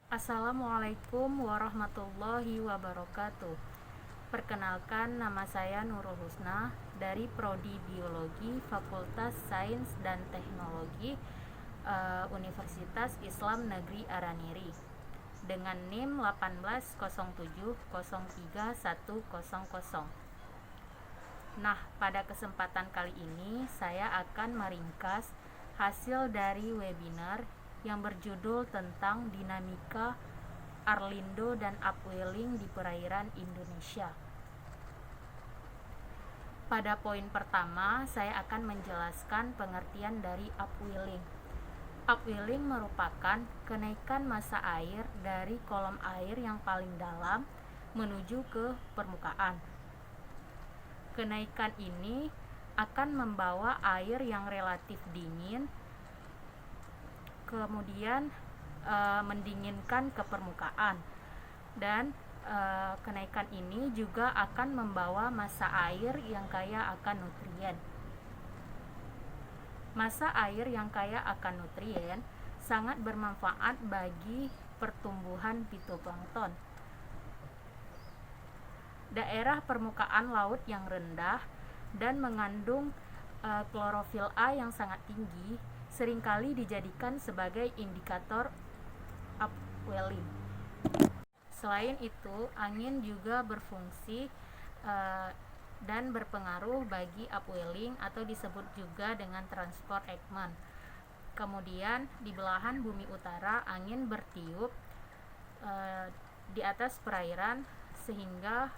Assalamualaikum warahmatullahi wabarakatuh. Perkenalkan, nama saya Nurul Husna dari Prodi Biologi Fakultas Sains dan Teknologi Universitas Islam Negeri Araniri dengan NIM 1807031100. Nah, pada kesempatan kali ini saya akan meringkas hasil dari webinar yang berjudul tentang dinamika Arlindo dan upwelling di perairan Indonesia. Pada poin pertama, saya akan menjelaskan pengertian dari upwelling. Upwelling merupakan kenaikan massa air dari kolom air yang paling dalam menuju ke permukaan. Kenaikan ini akan membawa air yang relatif dingin kemudian mendinginkan ke permukaan, dan kenaikan ini juga akan membawa massa air yang kaya akan nutrien. Massa air yang kaya akan nutrien sangat bermanfaat bagi pertumbuhan fitoplankton. Daerah permukaan laut yang rendah dan mengandung klorofil A yang sangat tinggi seringkali dijadikan sebagai indikator upwelling. Selain itu, angin juga berfungsi dan berpengaruh bagi upwelling atau disebut juga dengan transport Ekman. Kemudian di belahan bumi utara, angin bertiup di atas perairan sehingga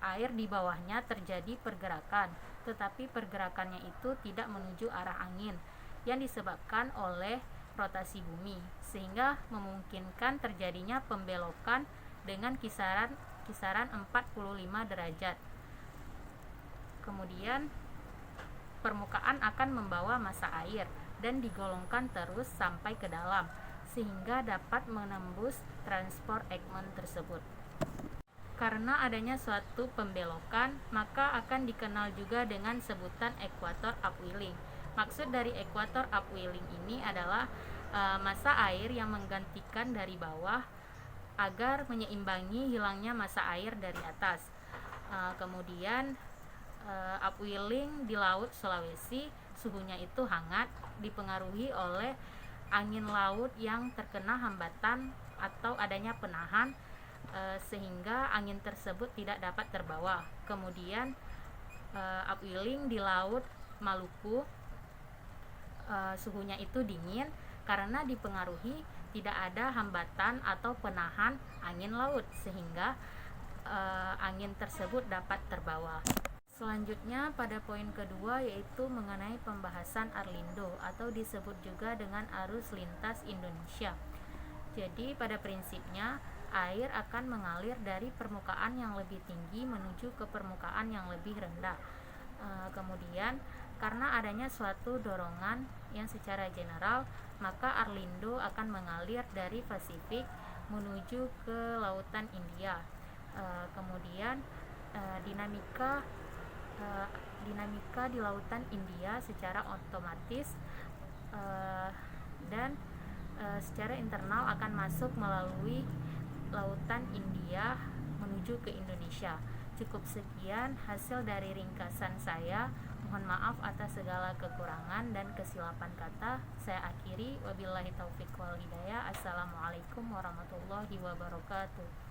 air di bawahnya terjadi pergerakan, tetapi pergerakannya itu tidak menuju arah angin yang disebabkan oleh rotasi bumi, sehingga memungkinkan terjadinya pembelokan dengan kisaran 45 derajat. Kemudian permukaan akan membawa massa air dan digolongkan terus sampai ke dalam sehingga dapat menembus transport Ekman tersebut. Karena adanya suatu pembelokan, maka akan dikenal juga dengan sebutan ekuator upwelling. Maksud dari ekuator upwelling ini adalah massa air yang menggantikan dari bawah agar menyeimbangi hilangnya massa air dari atas. Kemudian upwelling di Laut Sulawesi suhunya itu hangat, dipengaruhi oleh angin laut yang terkena hambatan atau adanya penahan sehingga angin tersebut tidak dapat terbawa. Kemudian upwelling di Laut Maluku suhunya itu dingin karena dipengaruhi tidak ada hambatan atau penahan angin laut sehingga angin tersebut dapat terbawa. Selanjutnya pada poin kedua yaitu mengenai pembahasan Arlindo atau disebut juga dengan arus lintas Indonesia. Jadi pada prinsipnya air akan mengalir dari permukaan yang lebih tinggi menuju ke permukaan yang lebih rendah. Kemudian karena adanya suatu dorongan yang secara general, maka Arlindo akan mengalir dari Pasifik menuju ke lautan India. Kemudian dinamika di lautan India secara otomatis dan secara internal akan masuk melalui lautan India menuju ke Indonesia. Cukup sekian hasil dari ringkasan saya. Mohon maaf atas segala kekurangan dan kesilapan kata. Saya akhiri, wabillahi taufiq wal hidayah. Assalamualaikum warahmatullahi wabarakatuh.